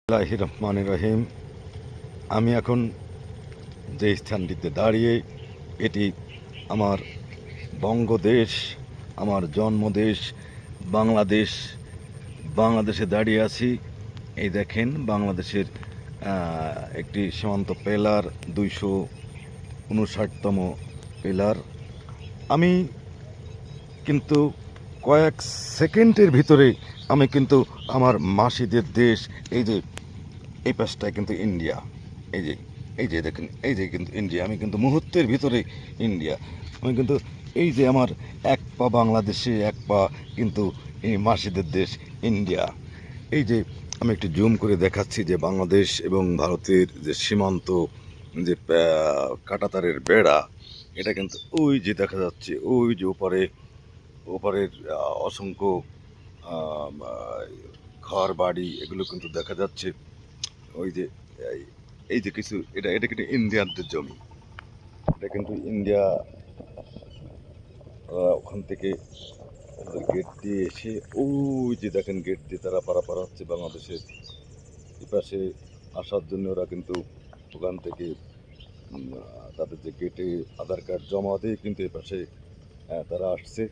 বিসমিল্লাহির রহমানির রহিম। আমি এখন যে স্থানটিতে দাঁড়িয়ে, এটি আমার বঙ্গদেশ, আমার জন্মদেশ বাংলাদেশ। বাংলাদেশে দাঁড়িয়ে আছি। এই দেখেন বাংলাদেশের একটি সীমান্ত পিলার, 259তম পিলার। আমি কিন্তু কয়েক সেকেন্ডের ভিতরে আমি কিন্তু আমার মাসিদের দেশ, এই পাশটায় কিন্তু ইন্ডিয়া, এই যে এই যে দেখেন, এই যে কিন্তু ইন্ডিয়া, আমি কিন্তু মুহূর্তের ভিতরে ইন্ডিয়া। আমি কিন্তু এই যে আমার এক পা বাংলাদেশে, এক পা কিন্তু এই মাসিদের দেশ ইন্ডিয়া। এই যে আমি একটু জুম করে দেখাচ্ছি যে বাংলাদেশ এবং ভারতের যে সীমান্ত, যে কাঁটাতারের বেড়া, এটা কিন্তু ওই যে দেখা যাচ্ছে, ওই যে ওপারে, ওপারের অসংখ্য ঘর বাড়ি, এগুলো কিন্তু দেখা যাচ্ছে। ওই যে এই যে কিছু, এটা এটা কিন্তু ইন্ডিয়ানদের জমি। এটা কিন্তু ইন্ডিয়া ওখান থেকে ওদের গেট দিয়ে এসে, ওই যে দেখেন গেট দিয়ে তারা পারাপার হচ্ছে বাংলাদেশের এপাশে আসার জন্য। ওরা কিন্তু ওখান থেকে তাদের যে গেটে আধার কার্ড জমা দিয়ে কিন্তু এপাশে তারা আসছে।